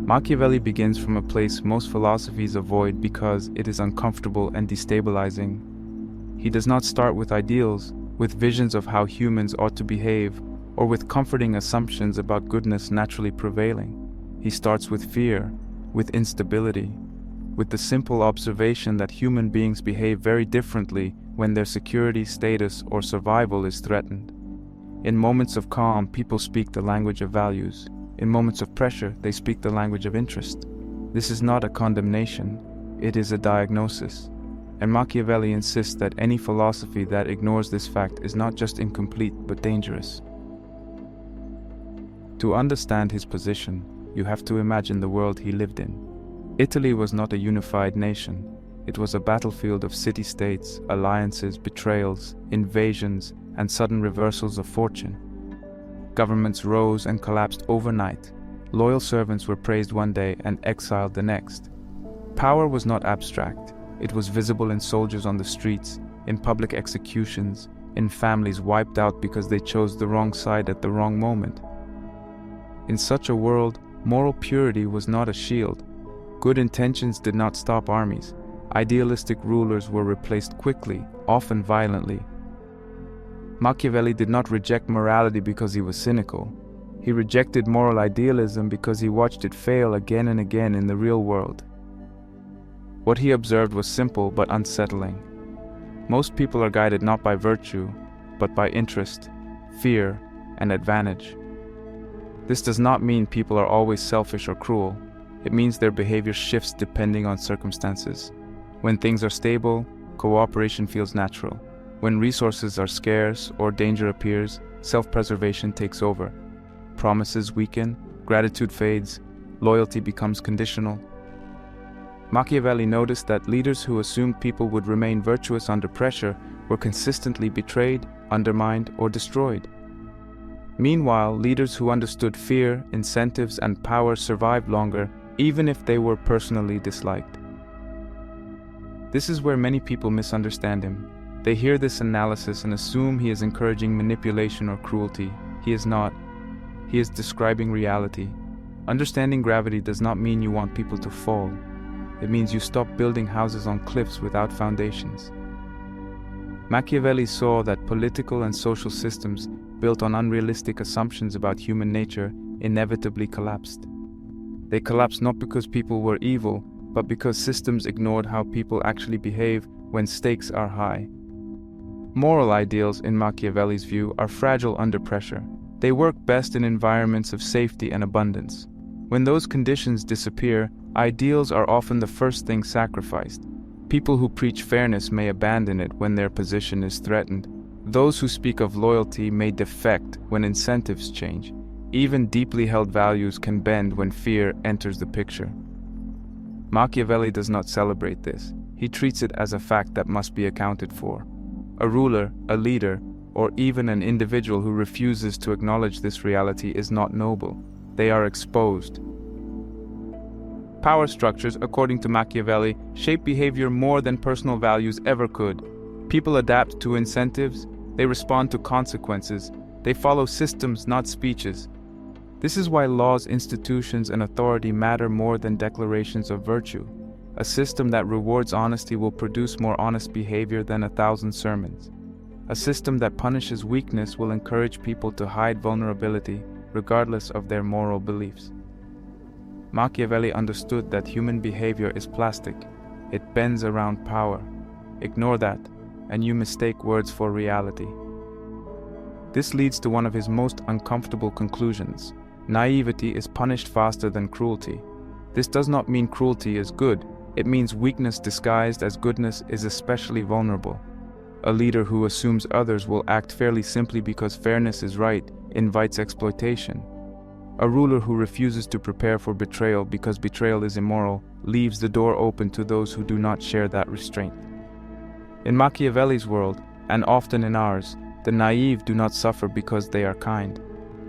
Machiavelli begins from a place most philosophies avoid because it is uncomfortable and destabilizing. He does not start with ideals, with visions of how humans ought to behave, or with comforting assumptions about goodness naturally prevailing. He starts with fear, with instability, with the simple observation that human beings behave very differently when their security, status, or survival is threatened. In moments of calm, people speak the language of values. In moments of pressure, they speak the language of interest. This is not a condemnation, it is a diagnosis. And Machiavelli insists that any philosophy that ignores this fact is not just incomplete but dangerous. To understand his position, you have to imagine the world he lived in. Italy was not a unified nation. It was a battlefield of city-states, alliances, betrayals, invasions, and sudden reversals of fortune. Governments rose and collapsed overnight. Loyal servants were praised one day and exiled the next. Power was not abstract. It was visible in soldiers on the streets, in public executions, in families wiped out because they chose the wrong side at the wrong moment. In such a world, moral purity was not a shield. Good intentions did not stop armies. Idealistic rulers were replaced quickly, often violently. Machiavelli did not reject morality because he was cynical. He rejected moral idealism because he watched it fail again and again in the real world. What he observed was simple but unsettling. Most people are guided not by virtue, but by interest, fear, and advantage. This does not mean people are always selfish or cruel. It means their behavior shifts depending on circumstances. When things are stable, cooperation feels natural. When resources are scarce or danger appears, self-preservation takes over. Promises weaken, gratitude fades, loyalty becomes conditional. Machiavelli noticed that leaders who assumed people would remain virtuous under pressure were consistently betrayed, undermined, or destroyed. Meanwhile, leaders who understood fear, incentives, and power survived longer, even if they were personally disliked. This is where many people misunderstand him. They hear this analysis and assume he is encouraging manipulation or cruelty. He is not. He is describing reality. Understanding gravity does not mean you want people to fall. It means you stop building houses on cliffs without foundations. Machiavelli saw that political and social systems built on unrealistic assumptions about human nature inevitably collapsed. They collapsed not because people were evil, but because systems ignored how people actually behave when stakes are high. Moral ideals, in Machiavelli's view, are fragile under pressure. They work best in environments of safety and abundance. When those conditions disappear, ideals are often the first thing sacrificed. People who preach fairness may abandon it when their position is threatened. Those who speak of loyalty may defect when incentives change. Even deeply held values can bend when fear enters the picture. Machiavelli does not celebrate this. He treats it as a fact that must be accounted for. A ruler, a leader, or even an individual who refuses to acknowledge this reality is not noble. They are exposed. Power structures, according to Machiavelli, shape behavior more than personal values ever could. People adapt to incentives, they respond to consequences, they follow systems, not speeches. This is why laws, institutions, and authority matter more than declarations of virtue. A system that rewards honesty will produce more honest behavior than 1,000 sermons. A system that punishes weakness will encourage people to hide vulnerability, regardless of their moral beliefs. Machiavelli understood that human behavior is plastic. It bends around power. Ignore that, and you mistake words for reality. This leads to one of his most uncomfortable conclusions. Naivety is punished faster than cruelty. This does not mean cruelty is good. It means weakness disguised as goodness is especially vulnerable. A leader who assumes others will act fairly simply because fairness is right invites exploitation. A ruler who refuses to prepare for betrayal because betrayal is immoral leaves the door open to those who do not share that restraint. In Machiavelli's world, and often in ours, the naive do not suffer because they are kind.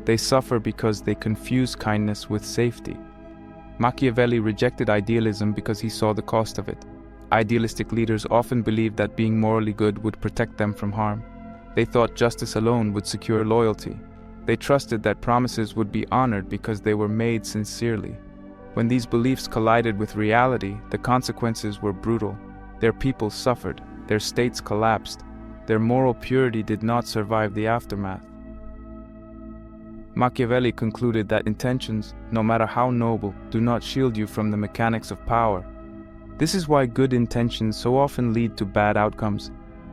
They suffer because they confuse kindness with safety. Machiavelli rejected idealism because he saw the cost of it. Idealistic leaders often believed that being morally good would protect them from harm. They thought justice alone would secure loyalty. They trusted that promises would be honored because they were made sincerely. When these beliefs collided with reality, the consequences were brutal. Their people suffered, their states collapsed, their moral purity did not survive the aftermath. Machiavelli concluded that intentions, no matter how noble, do not shield you from the mechanics of power. This is why good intentions so often lead to bad outcomes,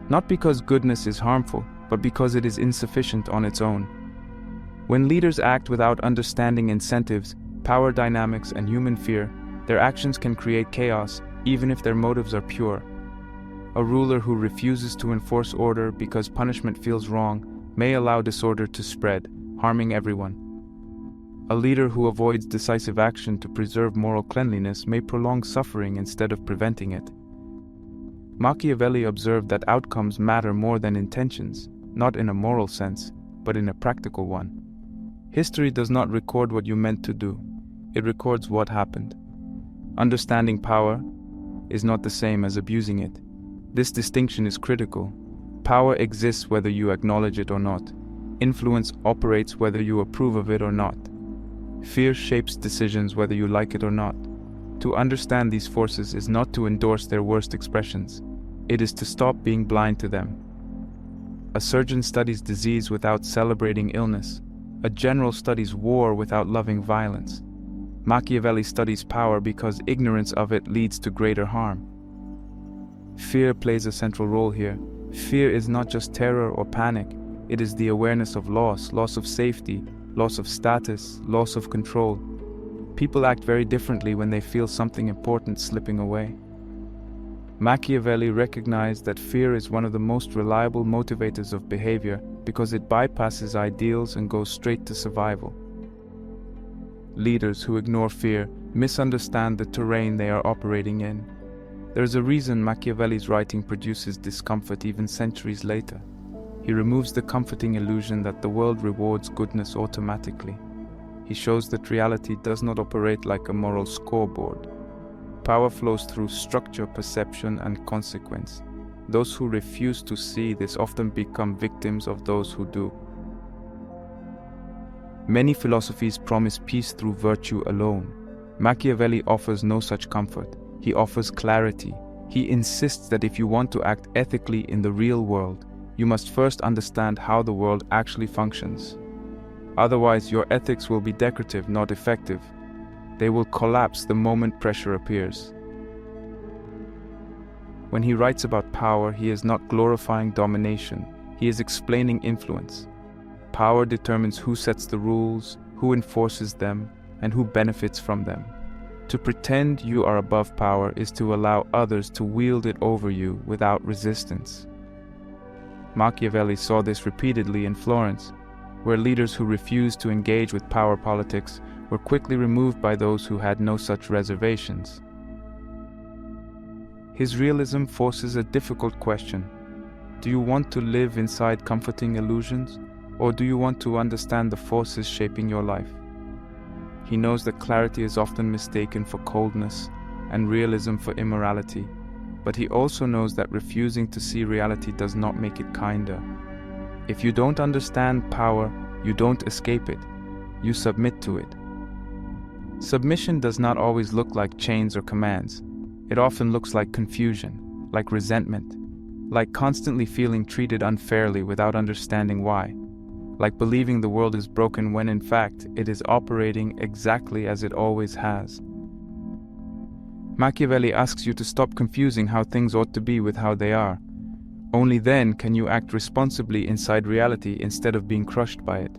not because goodness is harmful, but because it is insufficient on its own. When leaders act without understanding incentives, power dynamics, and human fear, their actions can create chaos, even if their motives are pure. A ruler who refuses to enforce order because punishment feels wrong may allow disorder to spread, harming everyone. A leader who avoids decisive action to preserve moral cleanliness may prolong suffering instead of preventing it. Machiavelli observed that outcomes matter more than intentions, not in a moral sense, but in a practical one. History does not record what you meant to do, it records what happened. Understanding power is not the same as abusing it. This distinction is critical. Power exists whether you acknowledge it or not. Influence operates whether you approve of it or not. Fear shapes decisions whether you like it or not. To understand these forces is not to endorse their worst expressions. It is to stop being blind to them. A surgeon studies disease without celebrating illness. A general studies war without loving violence. Machiavelli studies power because ignorance of it leads to greater harm. Fear plays a central role here. Fear is not just terror or panic. It is the awareness of loss of safety, loss of status, loss of control. People act very differently when they feel something important slipping away. Machiavelli recognized that fear is one of the most reliable motivators of behavior because it bypasses ideals and goes straight to survival. Leaders who ignore fear misunderstand the terrain they are operating in. There is a reason Machiavelli's writing produces discomfort even centuries later. He removes the comforting illusion that the world rewards goodness automatically. He shows that reality does not operate like a moral scoreboard. Power flows through structure, perception, and consequence. Those who refuse to see this often become victims of those who do. Many philosophies promise peace through virtue alone. Machiavelli offers no such comfort. He offers clarity. He insists that if you want to act ethically in the real world, you must first understand how the world actually functions. Otherwise, your ethics will be decorative, not effective. They will collapse the moment pressure appears. When he writes about power, he is not glorifying domination. He is explaining influence. Power determines who sets the rules, who enforces them, and who benefits from them. To pretend you are above power is to allow others to wield it over you without resistance. Machiavelli saw this repeatedly in Florence, where leaders who refused to engage with power politics were quickly removed by those who had no such reservations. His realism forces a difficult question. Do you want to live inside comforting illusions, or do you want to understand the forces shaping your life? He knows that clarity is often mistaken for coldness and realism for immorality, but he also knows that refusing to see reality does not make it kinder. If you don't understand power, you don't escape it, you submit to it. Submission does not always look like chains or commands. It often looks like confusion, like resentment, like constantly feeling treated unfairly without understanding why, like believing the world is broken when in fact it is operating exactly as it always has. Machiavelli asks you to stop confusing how things ought to be with how they are. Only then can you act responsibly inside reality instead of being crushed by it.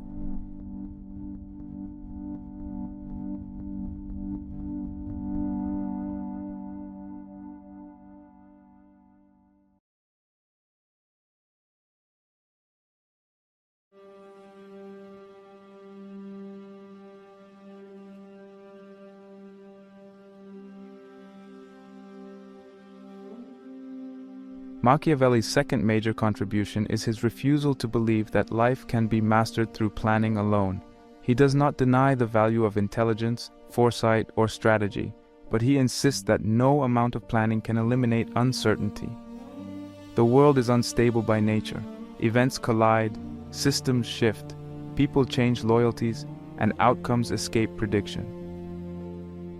Machiavelli's second major contribution is his refusal to believe that life can be mastered through planning alone. He does not deny the value of intelligence, foresight, or strategy, but he insists that no amount of planning can eliminate uncertainty. The world is unstable by nature. Events collide, systems shift, people change loyalties, and outcomes escape prediction.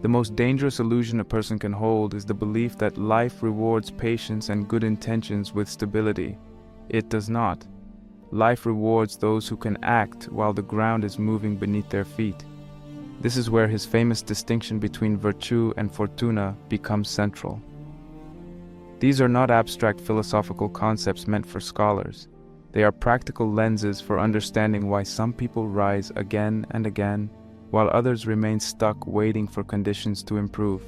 The most dangerous illusion a person can hold is the belief that life rewards patience and good intentions with stability. It does not. Life rewards those who can act while the ground is moving beneath their feet. This is where his famous distinction between virtue and fortuna becomes central. These are not abstract philosophical concepts meant for scholars. They are practical lenses for understanding why some people rise again and again, while others remain stuck waiting for conditions to improve.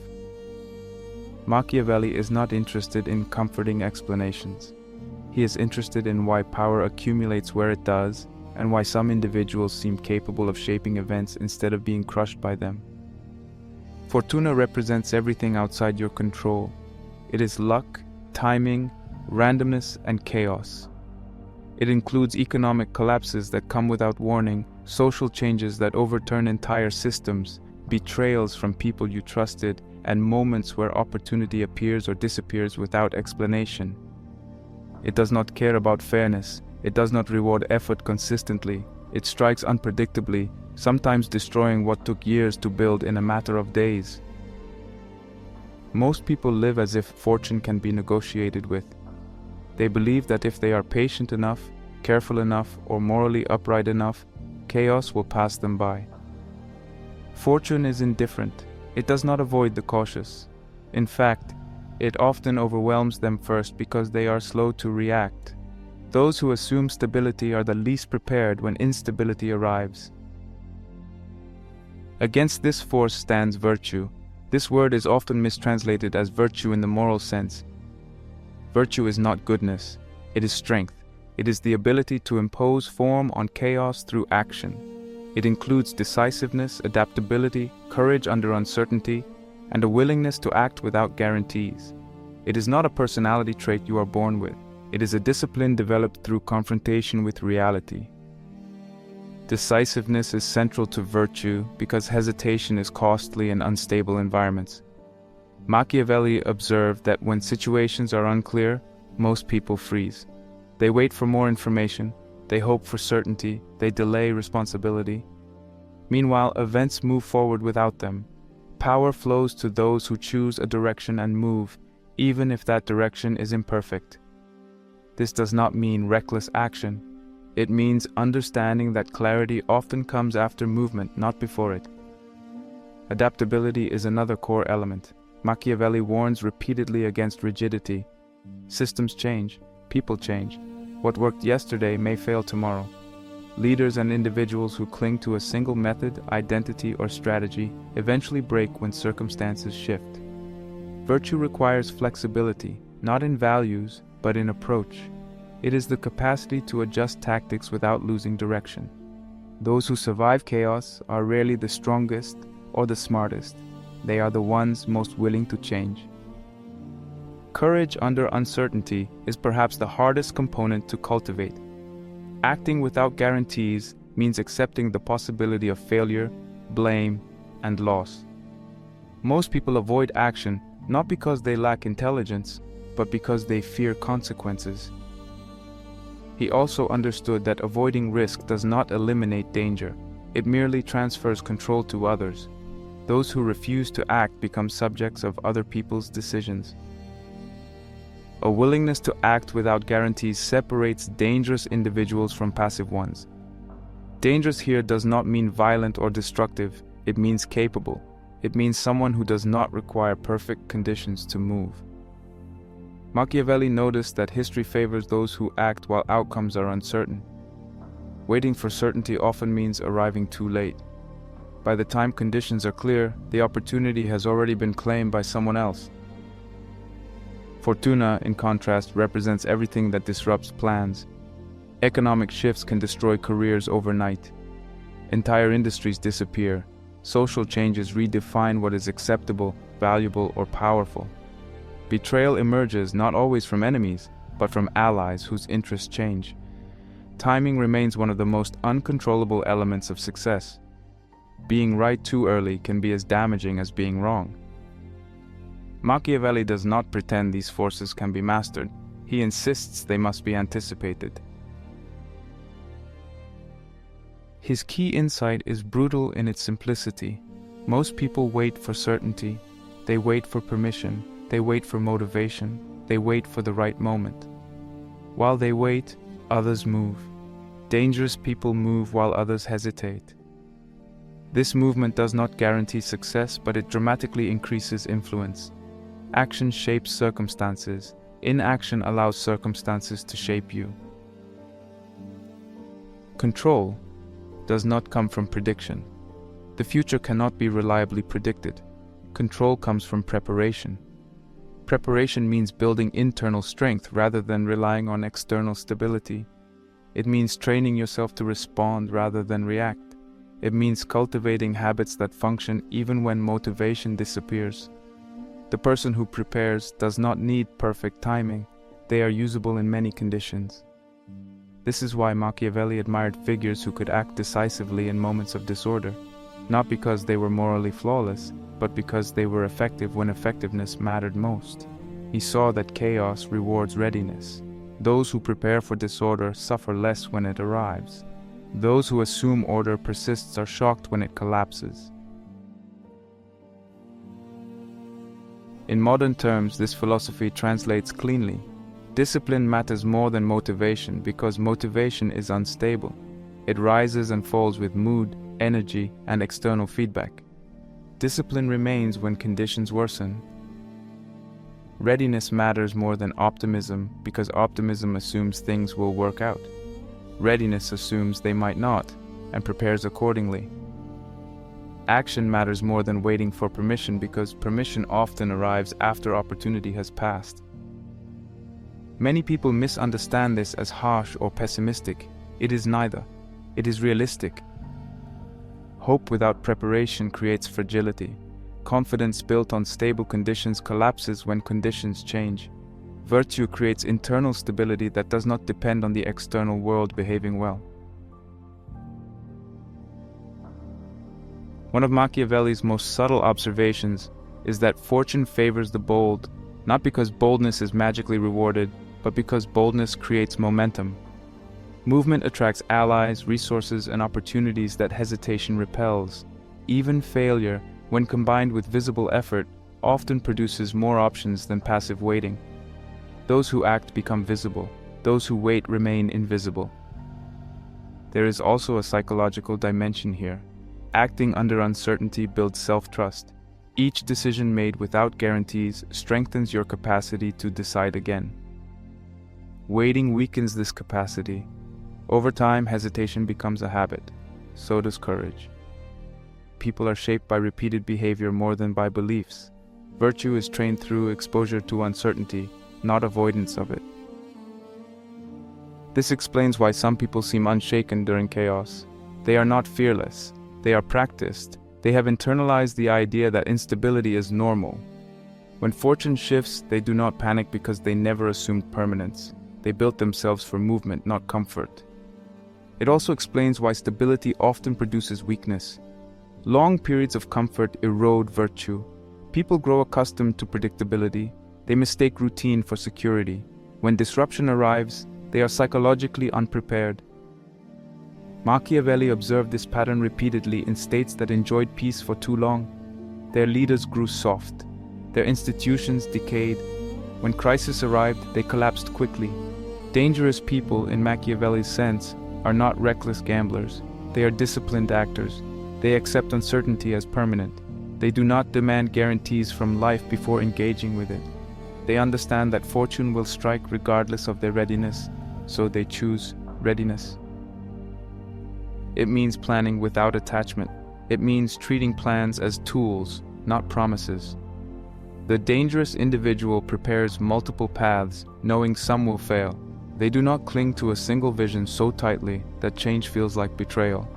Machiavelli is not interested in comforting explanations. He is interested in why power accumulates where it does, and why some individuals seem capable of shaping events instead of being crushed by them. Fortuna represents everything outside your control. It is luck, timing, randomness, and chaos. It includes economic collapses that come without warning, social changes that overturn entire systems, betrayals from people you trusted, and moments where opportunity appears or disappears without explanation. It does not care about fairness. It does not reward effort consistently. It strikes unpredictably, sometimes destroying what took years to build in a matter of days. Most people live as if fortune can be negotiated with. They believe that if they are patient enough, careful enough, or morally upright enough, chaos will pass them by. Fortune is indifferent. It does not avoid the cautious. In fact, it often overwhelms them first because they are slow to react. Those who assume stability are the least prepared when instability arrives. Against this force stands virtue. This word is often mistranslated as virtue in the moral sense. Virtue is not goodness, it is strength. It is the ability to impose form on chaos through action. It includes decisiveness, adaptability, courage under uncertainty, and a willingness to act without guarantees. It is not a personality trait you are born with. It is a discipline developed through confrontation with reality. Decisiveness is central to virtue because hesitation is costly in unstable environments. Machiavelli observed that when situations are unclear, most people freeze. They wait for more information, they hope for certainty, they delay responsibility. Meanwhile, events move forward without them. Power flows to those who choose a direction and move, even if that direction is imperfect. This does not mean reckless action. It means understanding that clarity often comes after movement, not before it. Adaptability is another core element. Machiavelli warns repeatedly against rigidity. Systems change, people change. What worked yesterday may fail tomorrow. Leaders and individuals who cling to a single method, identity, or strategy eventually break when circumstances shift. Virtue requires flexibility, not in values, but in approach. It is the capacity to adjust tactics without losing direction. Those who survive chaos are rarely the strongest or the smartest. They are the ones most willing to change. Courage under uncertainty is perhaps the hardest component to cultivate. Acting without guarantees means accepting the possibility of failure, blame, and loss. Most people avoid action not because they lack intelligence, but because they fear consequences. He also understood that avoiding risk does not eliminate danger. It merely transfers control to others. Those who refuse to act become subjects of other people's decisions. A willingness to act without guarantees separates dangerous individuals from passive ones. Dangerous here does not mean violent or destructive, it means capable. It means someone who does not require perfect conditions to move. Machiavelli noticed that history favors those who act while outcomes are uncertain. Waiting for certainty often means arriving too late. By the time conditions are clear, the opportunity has already been claimed by someone else. Fortuna, in contrast, represents everything that disrupts plans. Economic shifts can destroy careers overnight. Entire industries disappear. Social changes redefine what is acceptable, valuable, or powerful. Betrayal emerges not always from enemies, but from allies whose interests change. Timing remains one of the most uncontrollable elements of success. Being right too early can be as damaging as being wrong. Machiavelli does not pretend these forces can be mastered. He insists they must be anticipated. His key insight is brutal in its simplicity. Most people wait for certainty. They wait for permission. They wait for motivation. They wait for the right moment. While they wait, others move. Dangerous people move while others hesitate. This movement does not guarantee success, but it dramatically increases influence. Action shapes circumstances. Inaction allows circumstances to shape you. Control does not come from prediction. The future cannot be reliably predicted. Control comes from preparation. Preparation means building internal strength rather than relying on external stability. It means training yourself to respond rather than react. It means cultivating habits that function even when motivation disappears. The person who prepares does not need perfect timing. They are usable in many conditions. This is why Machiavelli admired figures who could act decisively in moments of disorder, not because they were morally flawless, but because they were effective when effectiveness mattered most. He saw that chaos rewards readiness. Those who prepare for disorder suffer less when it arrives. Those who assume order persists are shocked when it collapses. In modern terms, this philosophy translates cleanly. Discipline matters more than motivation because motivation is unstable. It rises and falls with mood, energy, and external feedback. Discipline remains when conditions worsen. Readiness matters more than optimism because optimism assumes things will work out. Readiness assumes they might not and prepares accordingly. Action matters more than waiting for permission because permission often arrives after opportunity has passed. Many people misunderstand this as harsh or pessimistic. It is neither. It is realistic. Hope without preparation creates fragility. Confidence built on stable conditions collapses when conditions change. Virtue creates internal stability that does not depend on the external world behaving well. One of Machiavelli's most subtle observations is that fortune favors the bold, not because boldness is magically rewarded, but because boldness creates momentum. Movement attracts allies, resources, and opportunities that hesitation repels. Even failure, when combined with visible effort, often produces more options than passive waiting. Those who act become visible. Those who wait remain invisible. There is also a psychological dimension here. Acting under uncertainty builds self-trust. Each decision made without guarantees strengthens your capacity to decide again. Waiting weakens this capacity. Over time, hesitation becomes a habit. So does courage. People are shaped by repeated behavior more than by beliefs. Virtue is trained through exposure to uncertainty, not avoidance of it. This explains why some people seem unshaken during chaos. They are not fearless. They are practiced. They have internalized the idea that instability is normal. When fortune shifts, they do not panic because they never assumed permanence. They built themselves for movement, not comfort. It also explains why stability often produces weakness. Long periods of comfort erode virtue. People grow accustomed to predictability. They mistake routine for security. When disruption arrives, they are psychologically unprepared. Machiavelli observed this pattern repeatedly in states that enjoyed peace for too long. Their leaders grew soft. Their institutions decayed. When crisis arrived, they collapsed quickly. Dangerous people, in Machiavelli's sense, are not reckless gamblers. They are disciplined actors. They accept uncertainty as permanent. They do not demand guarantees from life before engaging with it. They understand that fortune will strike regardless of their readiness, so they choose readiness. It means planning without attachment. It means treating plans as tools, not promises. The dangerous individual prepares multiple paths, knowing some will fail. They do not cling to a single vision so tightly that change feels like betrayal.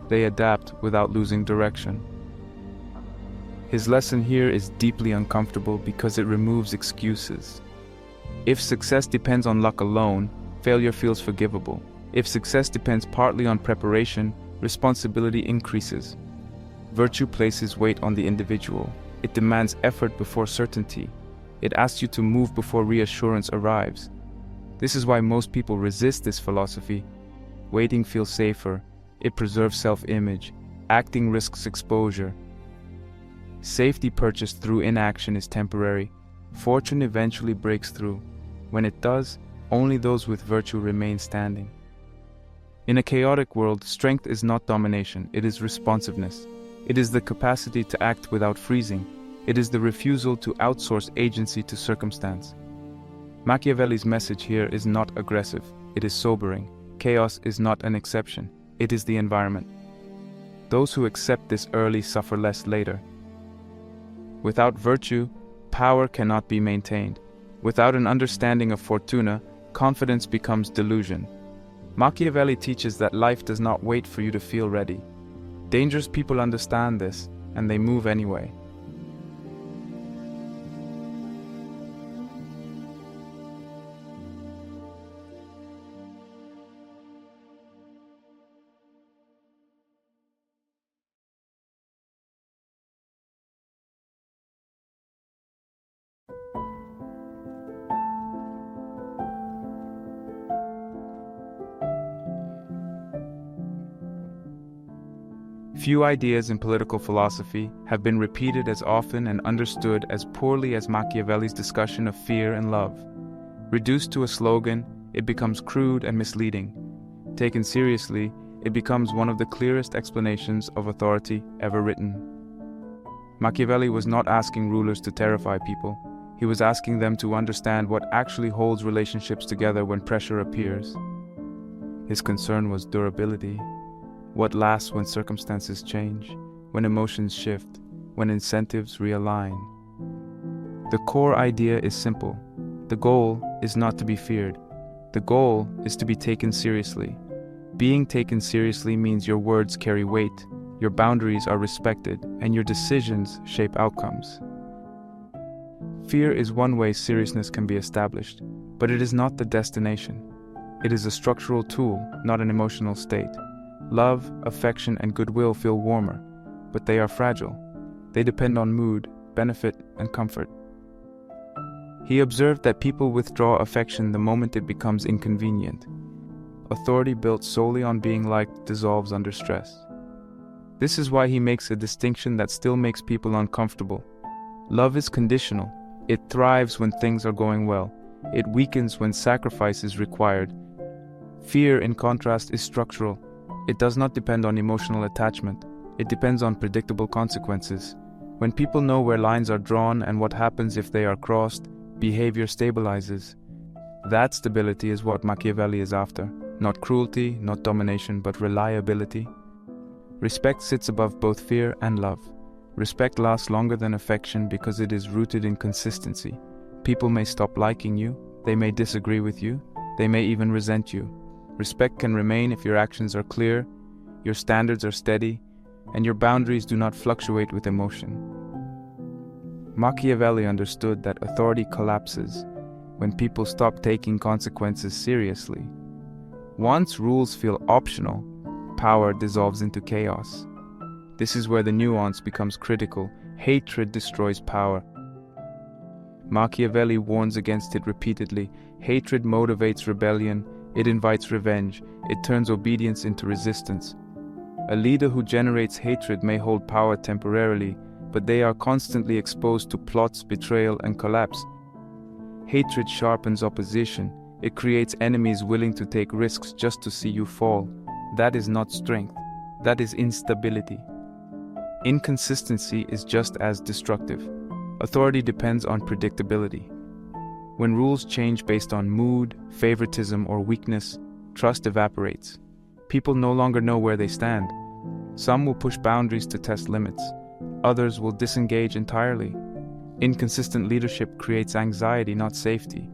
They adapt without losing direction. His lesson here is deeply uncomfortable because it removes excuses. If success depends on luck alone, failure feels forgivable. If success depends partly on preparation, responsibility increases. Virtue places weight on the individual. It demands effort before certainty. It asks you to move before reassurance arrives. This is why most people resist this philosophy. Waiting feels safer. It preserves self-image. Acting risks exposure. Safety purchased through inaction is temporary. Fortune eventually breaks through. When it does, only those with virtue remain standing. In a chaotic world, strength is not domination, it is responsiveness. It is the capacity to act without freezing. It is the refusal to outsource agency to circumstance. Machiavelli's message here is not aggressive, it is sobering. Chaos is not an exception, it is the environment. Those who accept this early suffer less later. Without virtue, power cannot be maintained. Without an understanding of fortuna, confidence becomes delusion. Machiavelli teaches that life does not wait for you to feel ready. Dangerous people understand this, and they move anyway. Few ideas in political philosophy have been repeated as often and understood as poorly as Machiavelli's discussion of fear and love. Reduced to a slogan, it becomes crude and misleading. Taken seriously, it becomes one of the clearest explanations of authority ever written. Machiavelli was not asking rulers to terrify people. He was asking them to understand what actually holds relationships together when pressure appears. His concern was durability. What lasts when circumstances change, when emotions shift, when incentives realign. The core idea is simple. The goal is not to be feared. The goal is to be taken seriously. Being taken seriously means your words carry weight, your boundaries are respected, and your decisions shape outcomes. Fear is one way seriousness can be established, but it is not the destination. It is a structural tool, not an emotional state. Love, affection, and goodwill feel warmer, but they are fragile. They depend on mood, benefit, and comfort. He observed that people withdraw affection the moment it becomes inconvenient. Authority built solely on being liked dissolves under stress. This is why he makes a distinction that still makes people uncomfortable. Love is conditional. It thrives when things are going well. It weakens when sacrifice is required. Fear, in contrast, is structural. It does not depend on emotional attachment. It depends on predictable consequences. When people know where lines are drawn and what happens if they are crossed, behavior stabilizes. That stability is what Machiavelli is after. Not cruelty, not domination, but reliability. Respect sits above both fear and love. Respect lasts longer than affection because it is rooted in consistency. People may stop liking you, they may disagree with you, they may even resent you. Respect can remain if your actions are clear, your standards are steady, and your boundaries do not fluctuate with emotion. Machiavelli understood that authority collapses when people stop taking consequences seriously. Once rules feel optional, power dissolves into chaos. This is where the nuance becomes critical. Hatred destroys power. Machiavelli warns against it repeatedly. Hatred motivates rebellion. It invites revenge. It turns obedience into resistance. A leader who generates hatred may hold power temporarily, but they are constantly exposed to plots, betrayal, and collapse. Hatred sharpens opposition. It creates enemies willing to take risks just to see you fall. That is not strength. That is instability. Inconsistency is just as destructive. Authority depends on predictability. When rules change based on mood, favoritism, or weakness, trust evaporates. People no longer know where they stand. Some will push boundaries to test limits. Others will disengage entirely. Inconsistent leadership creates anxiety, not safety.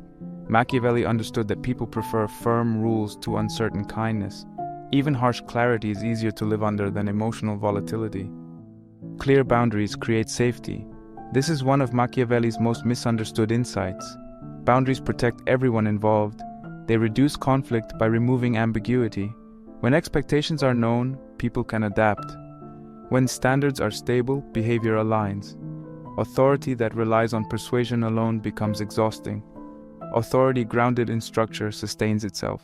Machiavelli understood that people prefer firm rules to uncertain kindness. Even harsh clarity is easier to live under than emotional volatility. Clear boundaries create safety. This is one of Machiavelli's most misunderstood insights. Boundaries protect everyone involved. They reduce conflict by removing ambiguity. When expectations are known, people can adapt. When standards are stable, behavior aligns. Authority that relies on persuasion alone becomes exhausting. Authority grounded in structure sustains itself.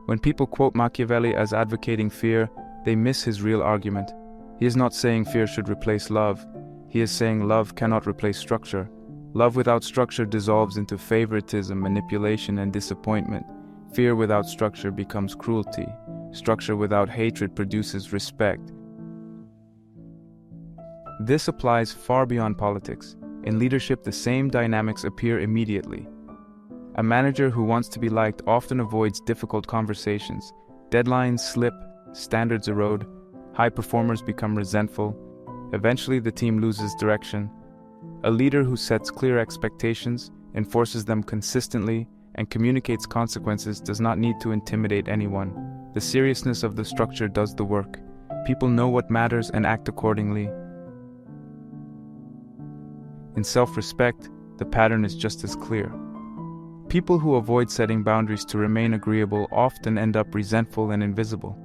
When people quote Machiavelli as advocating fear, they miss his real argument. He is not saying fear should replace love. He is saying love cannot replace structure. Love without structure dissolves into favoritism, manipulation, and disappointment. Fear without structure becomes cruelty. Structure without hatred produces respect. This applies far beyond politics. In leadership, the same dynamics appear immediately. A manager who wants to be liked often avoids difficult conversations. Deadlines slip, standards erode, high performers become resentful. Eventually, the team loses direction. A leader who sets clear expectations, enforces them consistently, and communicates consequences does not need to intimidate anyone. The seriousness of the structure does the work. People know what matters and act accordingly. In self-respect, the pattern is just as clear. People who avoid setting boundaries to remain agreeable often end up resentful and invisible.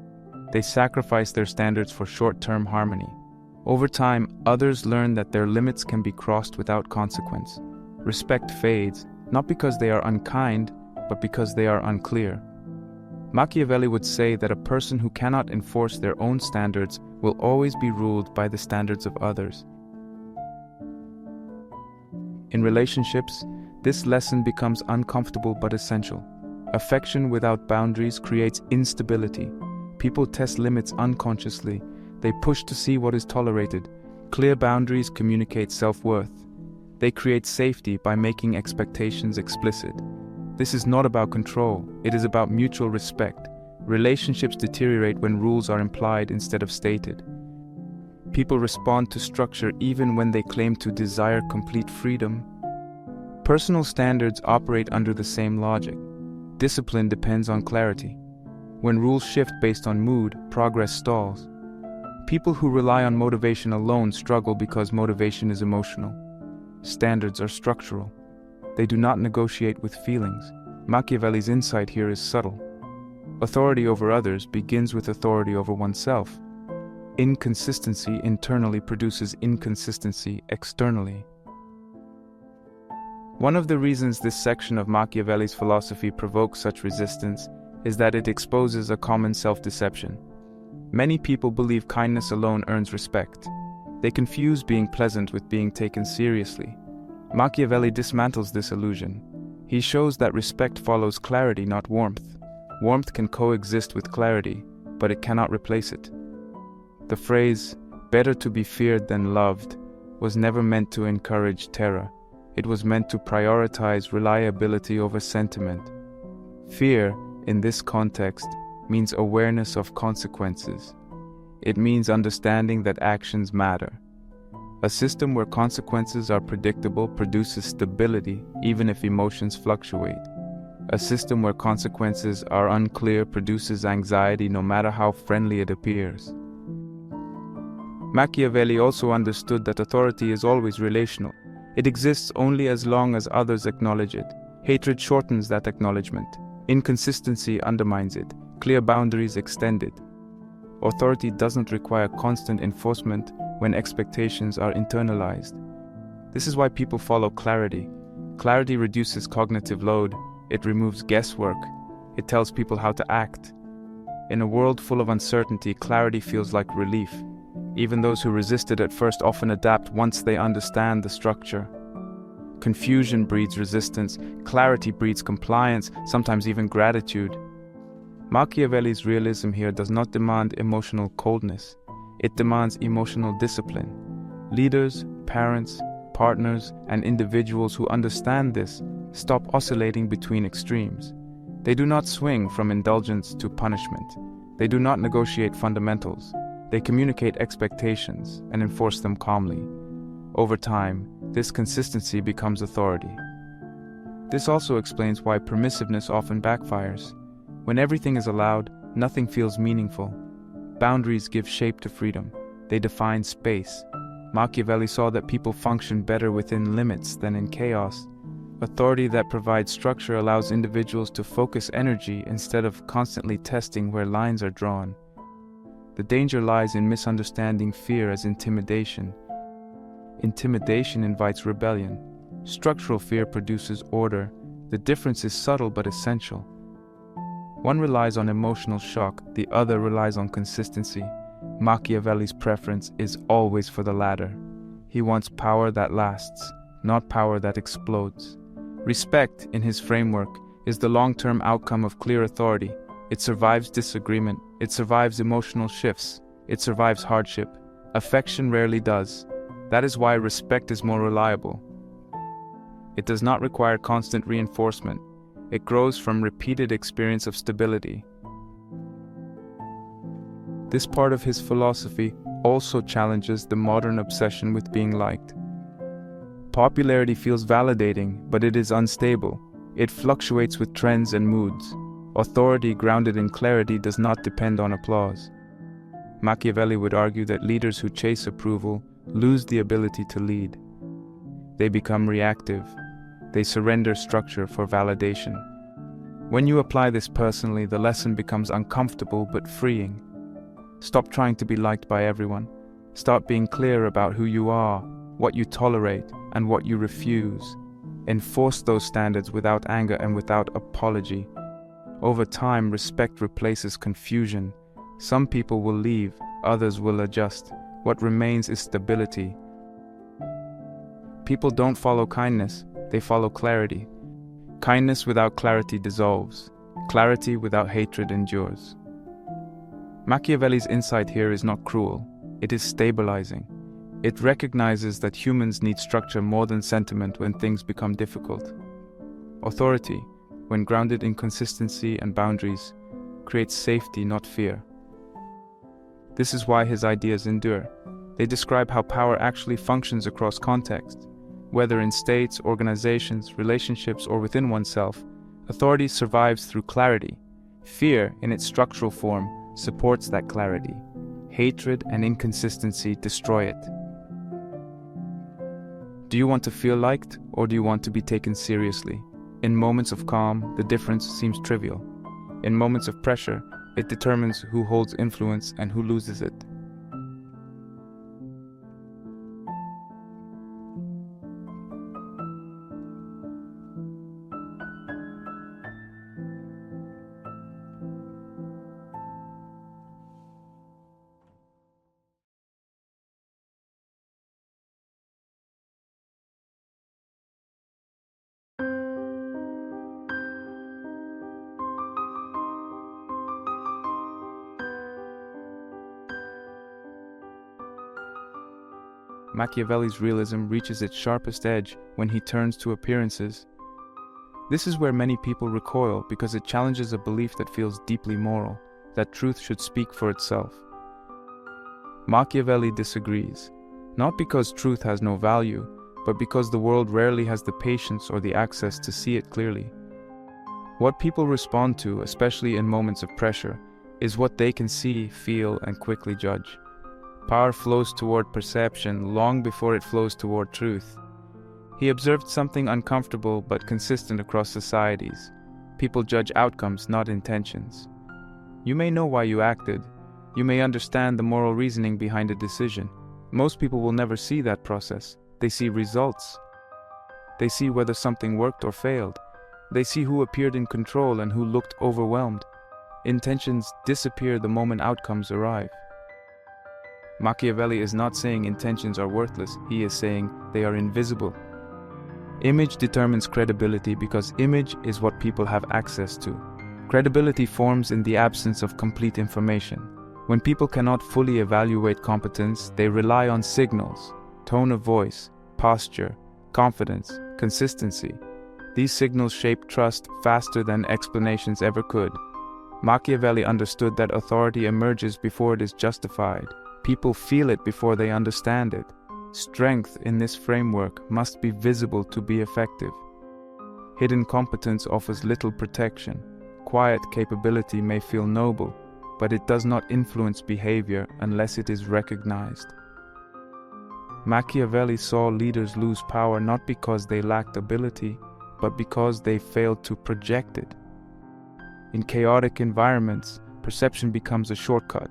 They sacrifice their standards for short-term harmony. Over time, others learn that their limits can be crossed without consequence. Respect fades, not because they are unkind, but because they are unclear. Machiavelli would say that a person who cannot enforce their own standards will always be ruled by the standards of others. In relationships, this lesson becomes uncomfortable but essential. Affection without boundaries creates instability. People test limits unconsciously. They push to see what is tolerated. Clear boundaries communicate self-worth. They create safety by making expectations explicit. This is not about control, it is about mutual respect. Relationships deteriorate when rules are implied instead of stated. People respond to structure even when they claim to desire complete freedom. Personal standards operate under the same logic. Discipline depends on clarity. When rules shift based on mood, progress stalls. People who rely on motivation alone struggle because motivation is emotional. Standards are structural. They do not negotiate with feelings. Machiavelli's insight here is subtle. Authority over others begins with authority over oneself. Inconsistency internally produces inconsistency externally. One of the reasons this section of Machiavelli's philosophy provokes such resistance is that it exposes a common self-deception. Many people believe kindness alone earns respect. They confuse being pleasant with being taken seriously. Machiavelli dismantles this illusion. He shows that respect follows clarity, not warmth. Warmth can coexist with clarity, but it cannot replace it. The phrase, "better to be feared than loved," was never meant to encourage terror. It was meant to prioritize reliability over sentiment. Fear, in this context, means awareness of consequences. It means understanding that actions matter. A system where consequences are predictable produces stability, even if emotions fluctuate. A system where consequences are unclear produces anxiety, no matter how friendly it appears. Machiavelli also understood that authority is always relational. It exists only as long as others acknowledge it. Hatred shortens that acknowledgement. Inconsistency undermines it. Clear boundaries extend it. Authority doesn't require constant enforcement when expectations are internalized. This is why people follow clarity. Clarity reduces cognitive load. It removes guesswork. It tells people how to act. In a world full of uncertainty, clarity feels like relief. Even those who resist it at first often adapt once they understand the structure. Confusion breeds resistance. Clarity breeds compliance, sometimes even gratitude. Machiavelli's realism here does not demand emotional coldness. It demands emotional discipline. Leaders, parents, partners, and individuals who understand this stop oscillating between extremes. They do not swing from indulgence to punishment. They do not negotiate fundamentals. They communicate expectations and enforce them calmly. Over time, this consistency becomes authority. This also explains why permissiveness often backfires. When everything is allowed, nothing feels meaningful. Boundaries give shape to freedom. They define space. Machiavelli saw that people function better within limits than in chaos. Authority that provides structure allows individuals to focus energy instead of constantly testing where lines are drawn. The danger lies in misunderstanding fear as intimidation. Intimidation invites rebellion. Structural fear produces order. The difference is subtle but essential. One relies on emotional shock, the other relies on consistency. Machiavelli's preference is always for the latter. He wants power that lasts, not power that explodes. Respect, in his framework, is the long-term outcome of clear authority. It survives disagreement, it survives emotional shifts, it survives hardship. Affection rarely does. That is why respect is more reliable. It does not require constant reinforcement. It grows from repeated experience of stability. This part of his philosophy also challenges the modern obsession with being liked. Popularity feels validating, but it is unstable. It fluctuates with trends and moods. Authority grounded in clarity does not depend on applause. Machiavelli would argue that leaders who chase approval lose the ability to lead. They become reactive. They surrender structure for validation. When you apply this personally, the lesson becomes uncomfortable but freeing. Stop trying to be liked by everyone. Start being clear about who you are, what you tolerate, and what you refuse. Enforce those standards without anger and without apology. Over time, respect replaces confusion. Some people will leave, others will adjust. What remains is stability. People don't follow kindness, they follow clarity. Kindness without clarity dissolves. Clarity without hatred endures. Machiavelli's insight here is not cruel, it is stabilizing. It recognizes that humans need structure more than sentiment when things become difficult. Authority, when grounded in consistency and boundaries, creates safety, not fear. This is why his ideas endure. They describe how power actually functions across contexts. Whether in states, organizations, relationships, or within oneself, authority survives through clarity. Fear, in its structural form, supports that clarity. Hatred and inconsistency destroy it. Do you want to feel liked, or do you want to be taken seriously? In moments of calm, the difference seems trivial. In moments of pressure, it determines who holds influence and who loses it. Machiavelli's realism reaches its sharpest edge when he turns to appearances. This is where many people recoil because it challenges a belief that feels deeply moral, that truth should speak for itself. Machiavelli disagrees, not because truth has no value, but because the world rarely has the patience or the access to see it clearly. What people respond to, especially in moments of pressure, is what they can see, feel, and quickly judge. Power flows toward perception long before it flows toward truth. He observed something uncomfortable but consistent across societies. People judge outcomes, not intentions. You may know why you acted. You may understand the moral reasoning behind a decision. Most people will never see that process. They see results. They see whether something worked or failed. They see who appeared in control and who looked overwhelmed. Intentions disappear the moment outcomes arrive. Machiavelli is not saying intentions are worthless, he is saying they are invisible. Image determines credibility because image is what people have access to. Credibility forms in the absence of complete information. When people cannot fully evaluate competence, they rely on signals, tone of voice, posture, confidence, consistency. These signals shape trust faster than explanations ever could. Machiavelli understood that authority emerges before it is justified. People feel it before they understand it. Strength in this framework must be visible to be effective. Hidden competence offers little protection. Quiet capability may feel noble, but it does not influence behavior unless it is recognized. Machiavelli saw leaders lose power not because they lacked ability, but because they failed to project it. In chaotic environments, perception becomes a shortcut.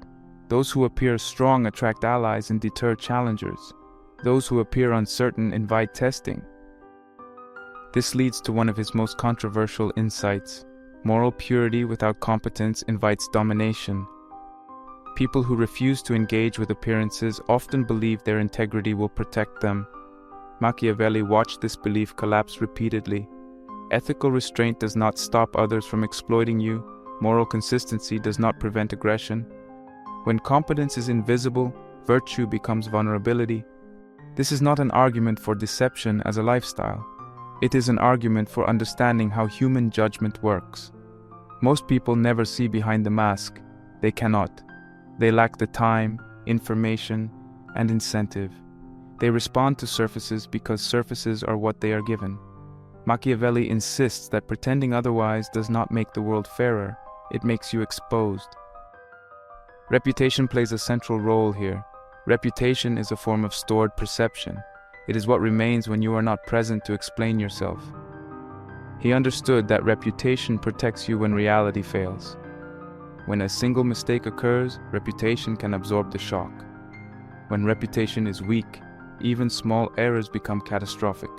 Those who appear strong attract allies and deter challengers. Those who appear uncertain invite testing. This leads to one of his most controversial insights. Moral purity without competence invites domination. People who refuse to engage with appearances often believe their integrity will protect them. Machiavelli watched this belief collapse repeatedly. Ethical restraint does not stop others from exploiting you. Moral consistency does not prevent aggression. When competence is invisible, virtue becomes vulnerability. This is not an argument for deception as a lifestyle. It is an argument for understanding how human judgment works. Most people never see behind the mask. They cannot. They lack the time, information, and incentive. They respond to surfaces because surfaces are what they are given. Machiavelli insists that pretending otherwise does not make the world fairer. It makes you exposed. Reputation plays a central role here. Reputation is a form of stored perception. It is what remains when you are not present to explain yourself. He understood that reputation protects you when reality fails. When a single mistake occurs, reputation can absorb the shock. When reputation is weak, even small errors become catastrophic.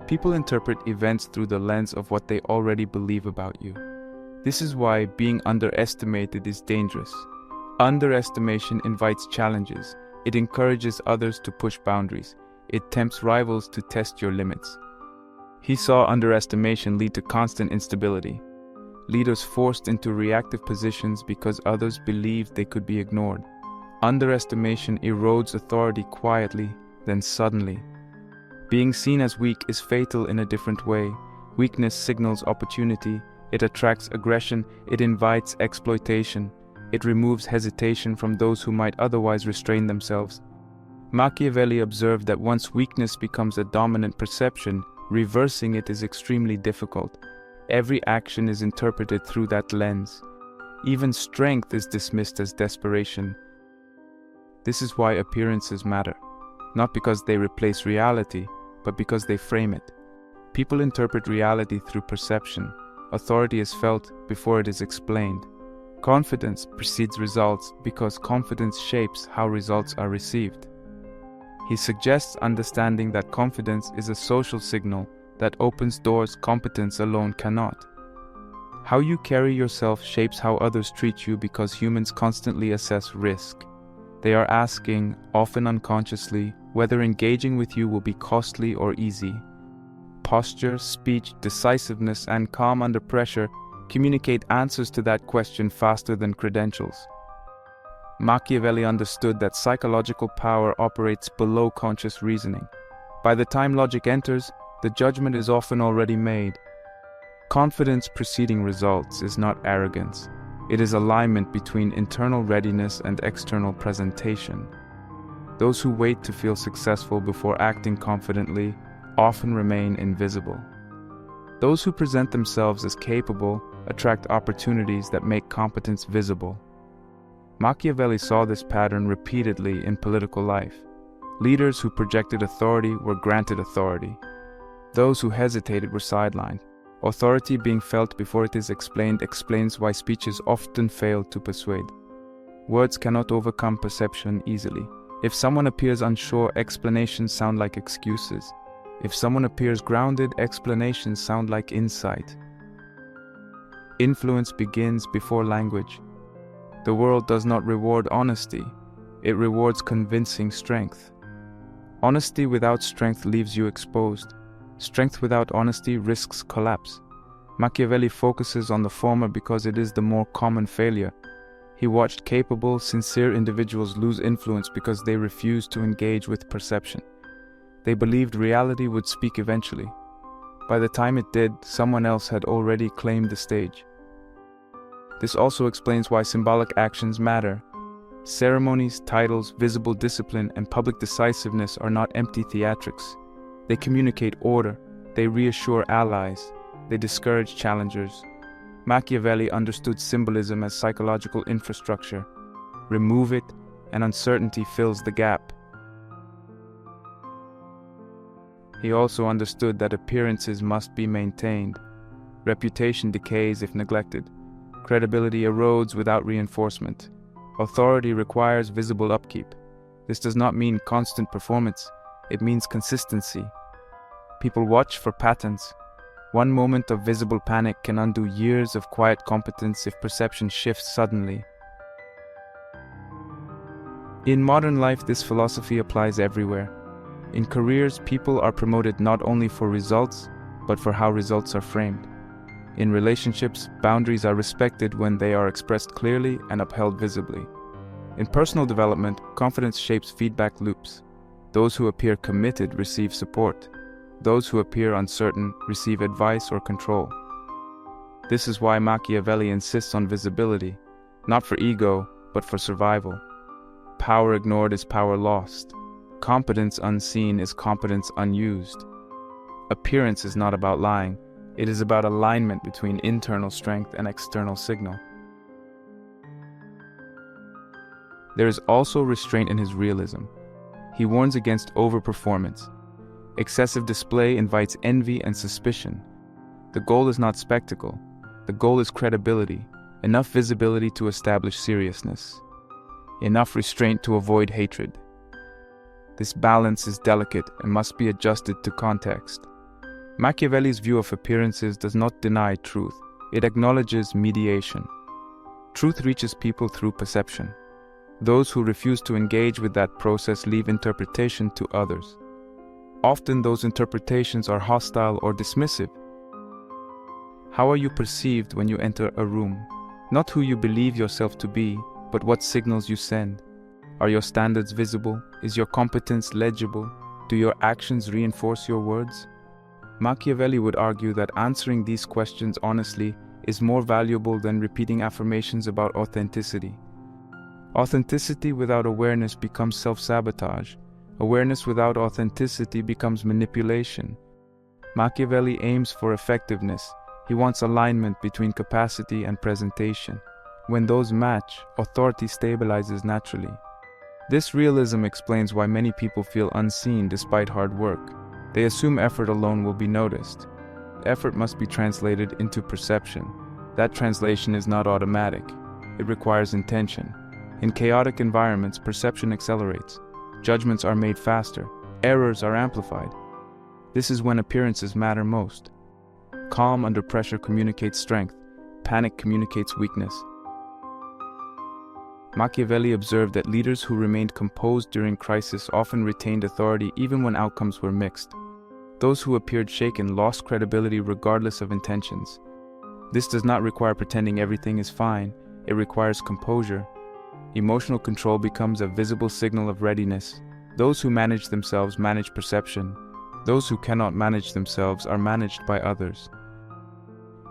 People interpret events through the lens of what they already believe about you. This is why being underestimated is dangerous. Underestimation invites challenges. It encourages others to push boundaries. It tempts rivals to test your limits. He saw underestimation lead to constant instability. Leaders forced into reactive positions because others believed they could be ignored. Underestimation erodes authority quietly, then suddenly. Being seen as weak is fatal in a different way. Weakness signals opportunity. It attracts aggression. It invites exploitation. It removes hesitation from those who might otherwise restrain themselves. Machiavelli observed that once weakness becomes a dominant perception, reversing it is extremely difficult. Every action is interpreted through that lens. Even strength is dismissed as desperation. This is why appearances matter, not because they replace reality, but because they frame it. People interpret reality through perception. Authority is felt before it is explained. Confidence precedes results because confidence shapes how results are received. He suggests understanding that confidence is a social signal that opens doors competence alone cannot. How you carry yourself shapes how others treat you because humans constantly assess risk. They are asking, often unconsciously, whether engaging with you will be costly or easy. Posture, speech, decisiveness, and calm under pressure communicate answers to that question faster than credentials. Machiavelli understood that psychological power operates below conscious reasoning. By the time logic enters, the judgment is often already made. Confidence preceding results is not arrogance. It is alignment between internal readiness and external presentation. Those who wait to feel successful before acting confidently often remain invisible. Those who present themselves as capable attract opportunities that make competence visible. Machiavelli saw this pattern repeatedly in political life. Leaders who projected authority were granted authority. Those who hesitated were sidelined. Authority being felt before it is explained explains why speeches often fail to persuade. Words cannot overcome perception easily. If someone appears unsure, explanations sound like excuses. If someone appears grounded, explanations sound like insight. Influence begins before language. The world does not reward honesty. It rewards convincing strength. Honesty without strength leaves you exposed. Strength without honesty risks collapse. Machiavelli focuses on the former because it is the more common failure. He watched capable, sincere individuals lose influence because they refused to engage with perception. They believed reality would speak eventually. By the time it did, someone else had already claimed the stage. This also explains why symbolic actions matter. Ceremonies, titles, visible discipline, and public decisiveness are not empty theatrics. They communicate order, they reassure allies, they discourage challengers. Machiavelli understood symbolism as psychological infrastructure. Remove it, and uncertainty fills the gap. He also understood that appearances must be maintained. Reputation decays if neglected. Credibility erodes without reinforcement. Authority requires visible upkeep. This does not mean constant performance. It means consistency. People watch for patterns. One moment of visible panic can undo years of quiet competence if perception shifts suddenly. In modern life, this philosophy applies everywhere. In careers, people are promoted not only for results, but for how results are framed. In relationships, boundaries are respected when they are expressed clearly and upheld visibly. In personal development, confidence shapes feedback loops. Those who appear committed receive support. Those who appear uncertain receive advice or control. This is why Machiavelli insists on visibility, not for ego, but for survival. Power ignored is power lost. Competence unseen is competence unused. Appearance is not about lying. It is about alignment between internal strength and external signal. There is also restraint in his realism. He warns against overperformance. Excessive display invites envy and suspicion. The goal is not spectacle. The goal is credibility, enough visibility to establish seriousness, enough restraint to avoid hatred. This balance is delicate and must be adjusted to context. Machiavelli's view of appearances does not deny truth. It acknowledges mediation. Truth reaches people through perception. Those who refuse to engage with that process leave interpretation to others. Often those interpretations are hostile or dismissive. How are you perceived when you enter a room? Not who you believe yourself to be, but what signals you send. Are your standards visible? Is your competence legible? Do your actions reinforce your words? Machiavelli would argue that answering these questions honestly is more valuable than repeating affirmations about authenticity. Authenticity without awareness becomes self-sabotage. Awareness without authenticity becomes manipulation. Machiavelli aims for effectiveness. He wants alignment between capacity and presentation. When those match, authority stabilizes naturally. This realism explains why many people feel unseen despite hard work. They assume effort alone will be noticed. Effort must be translated into perception. That translation is not automatic. It requires intention. In chaotic environments, perception accelerates. Judgments are made faster. Errors are amplified. This is when appearances matter most. Calm under pressure communicates strength. Panic communicates weakness. Machiavelli observed that leaders who remained composed during crisis often retained authority even when outcomes were mixed. Those who appeared shaken lost credibility regardless of intentions. This does not require pretending everything is fine. It requires composure. Emotional control becomes a visible signal of readiness. Those who manage themselves manage perception. Those who cannot manage themselves are managed by others.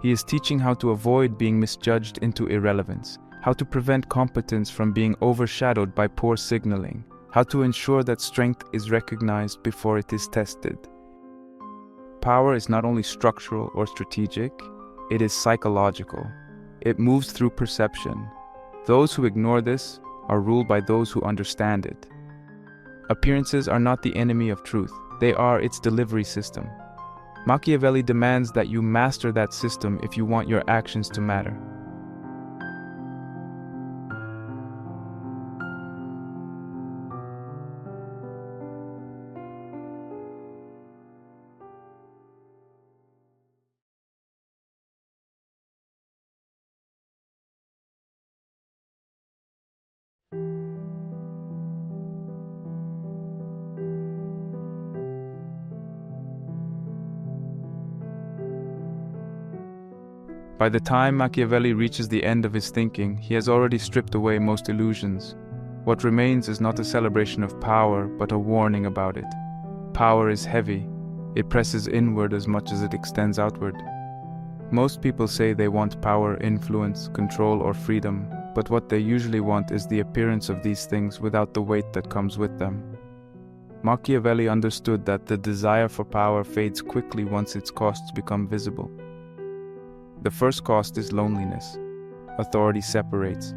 He is teaching how to avoid being misjudged into irrelevance, how to prevent competence from being overshadowed by poor signaling, how to ensure that strength is recognized before it is tested. Power is not only structural or strategic, it is psychological. It moves through perception. Those who ignore this are ruled by those who understand it. Appearances are not the enemy of truth, they are its delivery system. Machiavelli demands that you master that system if you want your actions to matter. By the time Machiavelli reaches the end of his thinking, he has already stripped away most illusions. What remains is not a celebration of power, but a warning about it. Power is heavy. It presses inward as much as it extends outward. Most people say they want power, influence, control, or freedom, but what they usually want is the appearance of these things without the weight that comes with them. Machiavelli understood that the desire for power fades quickly once its costs become visible. The first cost is loneliness. Authority separates.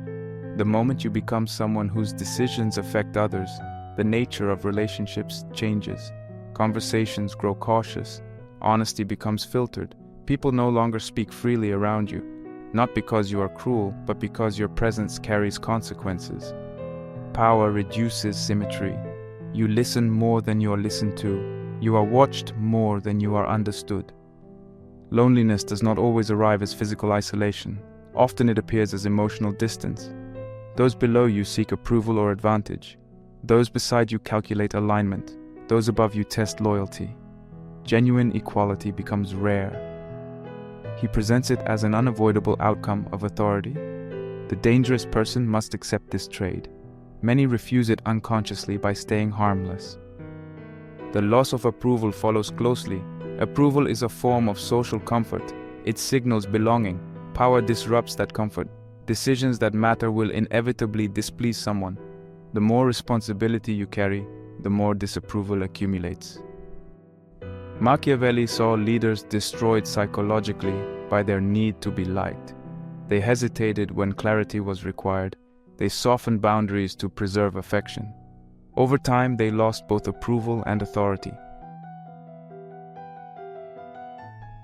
The moment you become someone whose decisions affect others, the nature of relationships changes. Conversations grow cautious. Honesty becomes filtered. People no longer speak freely around you, not because you are cruel, but because your presence carries consequences. Power reduces symmetry. You listen more than you are listened to. You are watched more than you are understood. Loneliness does not always arrive as physical isolation. Often it appears as emotional distance. Those below you seek approval or advantage. Those beside you calculate alignment. Those above you test loyalty. Genuine equality becomes rare. He presents it as an unavoidable outcome of authority. The dangerous person must accept this trade. Many refuse it unconsciously by staying harmless. The loss of approval follows closely. Approval is a form of social comfort. It signals belonging. Power disrupts that comfort. Decisions that matter will inevitably displease someone. The more responsibility you carry, the more disapproval accumulates. Machiavelli saw leaders destroyed psychologically by their need to be liked. They hesitated when clarity was required. They softened boundaries to preserve affection. Over time, they lost both approval and authority.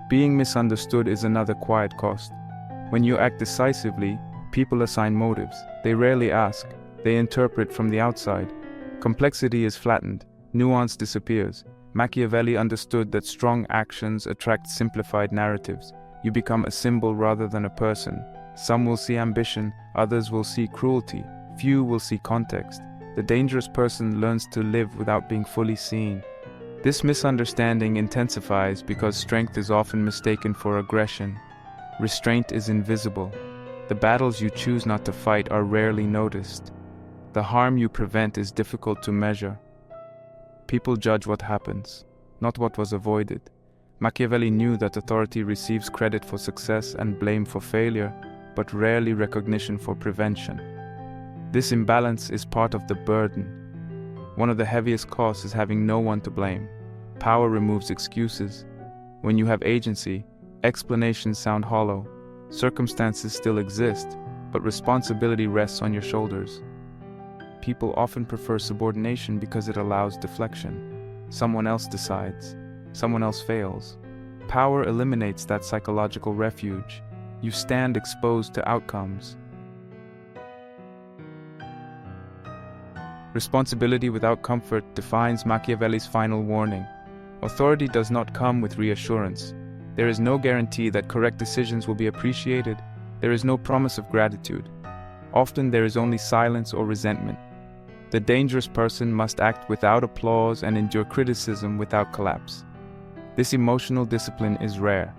Being misunderstood is another quiet cost. When you act decisively, people assign motives. They rarely ask. They interpret from the outside. Complexity is flattened. Nuance disappears. Machiavelli understood that strong actions attract simplified narratives. You become a symbol rather than a person. Some will see ambition, others will see cruelty, few will see context. The dangerous person learns to live without being fully seen. This misunderstanding intensifies because strength is often mistaken for aggression. Restraint is invisible. The battles you choose not to fight are rarely noticed. The harm you prevent is difficult to measure. People judge what happens, not what was avoided. Machiavelli knew that authority receives credit for success and blame for failure, but rarely recognition for prevention. This imbalance is part of the burden. One of the heaviest costs is having no one to blame. Power removes excuses. When you have agency, explanations sound hollow. Circumstances still exist, but responsibility rests on your shoulders. People often prefer subordination because it allows deflection. Someone else decides. Someone else fails. Power eliminates that psychological refuge. You stand exposed to outcomes. Responsibility without comfort defines Machiavelli's final warning. Authority does not come with reassurance. There is no guarantee that correct decisions will be appreciated. There is no promise of gratitude. Often there is only silence or resentment. The dangerous person must act without applause and endure criticism without collapse. This emotional discipline is rare.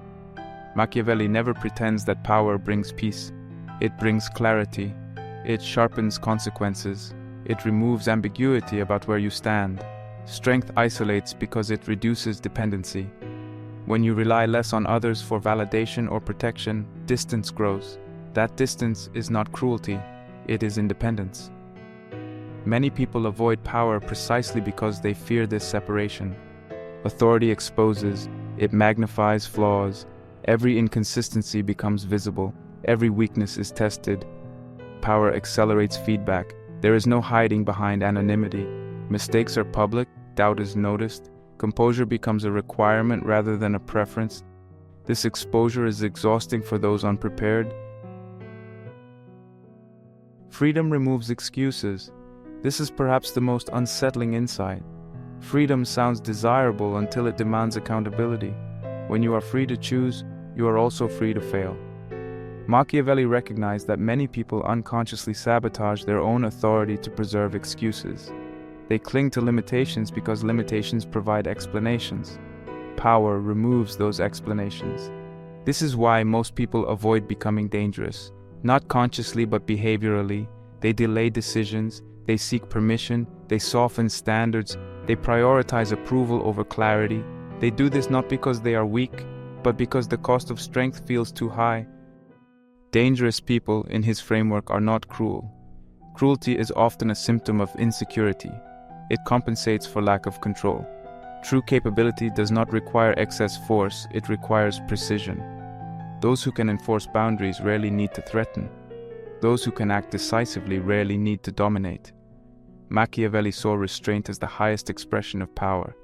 Machiavelli never pretends that power brings peace. It brings clarity. It sharpens consequences. It removes ambiguity about where you stand. Strength isolates because it reduces dependency. When you rely less on others for validation or protection, distance grows. That distance is not cruelty, it is independence. Many people avoid power precisely because they fear this separation. Authority exposes, it magnifies flaws. Every inconsistency becomes visible. Every weakness is tested. Power accelerates feedback. There is no hiding behind anonymity. Mistakes are public, doubt is noticed. Composure becomes a requirement rather than a preference. This exposure is exhausting for those unprepared. Freedom removes excuses. This is perhaps the most unsettling insight. Freedom sounds desirable until it demands accountability. When you are free to choose, you are also free to fail. Machiavelli recognized that many people unconsciously sabotage their own authority to preserve excuses. They cling to limitations because limitations provide explanations. Power removes those explanations. This is why most people avoid becoming dangerous. Not consciously but behaviorally. They delay decisions, they seek permission, they soften standards, they prioritize approval over clarity. They do this not because they are weak, but because the cost of strength feels too high. Dangerous people, in his framework, are not cruel. Cruelty is often a symptom of insecurity. It compensates for lack of control. True capability does not require excess force, it requires precision. Those who can enforce boundaries rarely need to threaten. Those who can act decisively rarely need to dominate. Machiavelli saw restraint as the highest expression of power.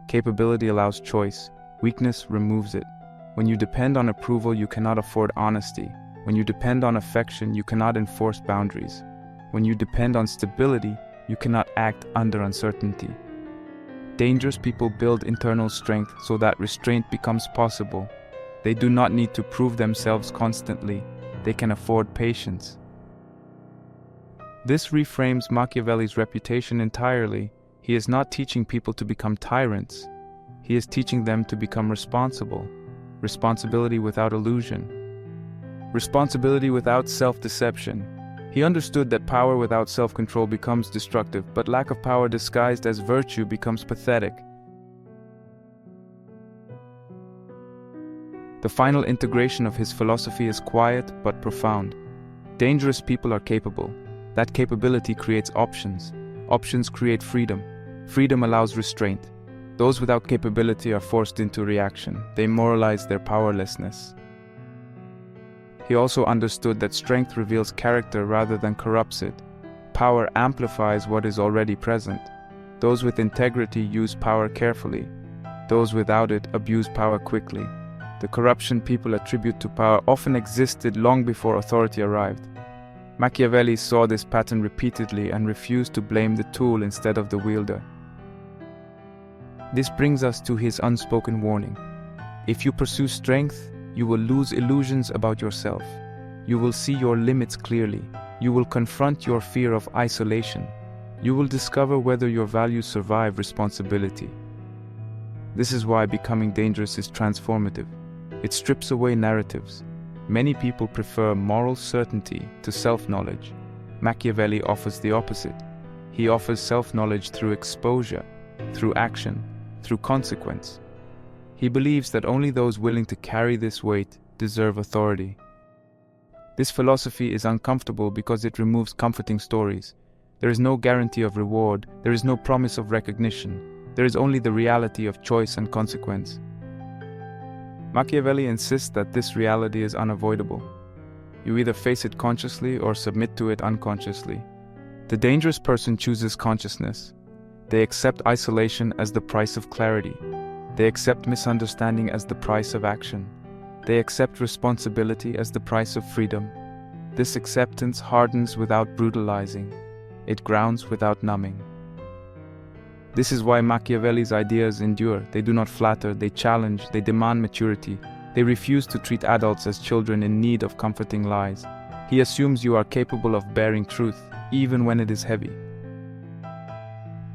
Capability allows choice, weakness removes it. When you depend on approval, you cannot afford honesty. When you depend on affection, you cannot enforce boundaries. When you depend on stability, you cannot act under uncertainty. Dangerous people build internal strength so that restraint becomes possible. They do not need to prove themselves constantly. They can afford patience. This reframes Machiavelli's reputation entirely. He is not teaching people to become tyrants. He is teaching them to become responsible. Responsibility without illusion. Responsibility without self-deception. He understood that power without self-control becomes destructive, but lack of power disguised as virtue becomes pathetic. The final integration of his philosophy is quiet but profound. Dangerous people are capable. That capability creates options. Options create freedom. Freedom allows restraint. Those without capability are forced into reaction. They moralize their powerlessness. He also understood that strength reveals character rather than corrupts it. Power amplifies what is already present. Those with integrity use power carefully. Those without it abuse power quickly. The corruption people attribute to power often existed long before authority arrived. Machiavelli saw this pattern repeatedly and refused to blame the tool instead of the wielder. This brings us to his unspoken warning. If you pursue strength, you will lose illusions about yourself. You will see your limits clearly. You will confront your fear of isolation. You will discover whether your values survive responsibility. This is why becoming dangerous is transformative. It strips away narratives. Many people prefer moral certainty to self-knowledge. Machiavelli offers the opposite. He offers self-knowledge through exposure, through action, through consequence. He believes that only those willing to carry this weight deserve authority. This philosophy is uncomfortable because it removes comforting stories. There is no guarantee of reward, there is no promise of recognition, there is only the reality of choice and consequence. Machiavelli insists that this reality is unavoidable. You either face it consciously or submit to it unconsciously. The dangerous person chooses consciousness. They accept isolation as the price of clarity. They accept misunderstanding as the price of action. They accept responsibility as the price of freedom. This acceptance hardens without brutalizing. It grounds without numbing. This is why Machiavelli's ideas endure. They do not flatter, they challenge, they demand maturity. They refuse to treat adults as children in need of comforting lies. He assumes you are capable of bearing truth, even when it is heavy.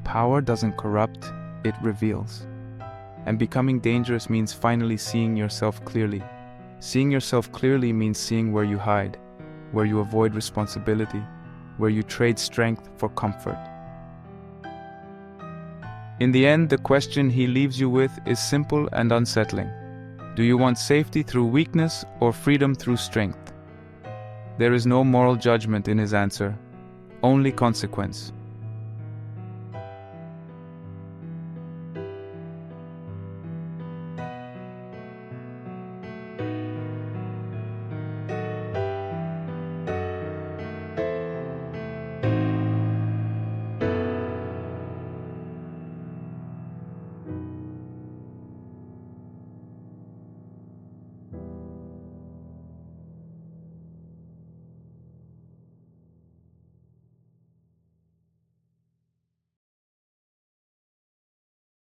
Power doesn't corrupt, it reveals. And becoming dangerous means finally seeing yourself clearly. Seeing yourself clearly means seeing where you hide, where you avoid responsibility, where you trade strength for comfort. In the end, the question he leaves you with is simple and unsettling. Do you want safety through weakness or freedom through strength? There is no moral judgment in his answer, only consequence.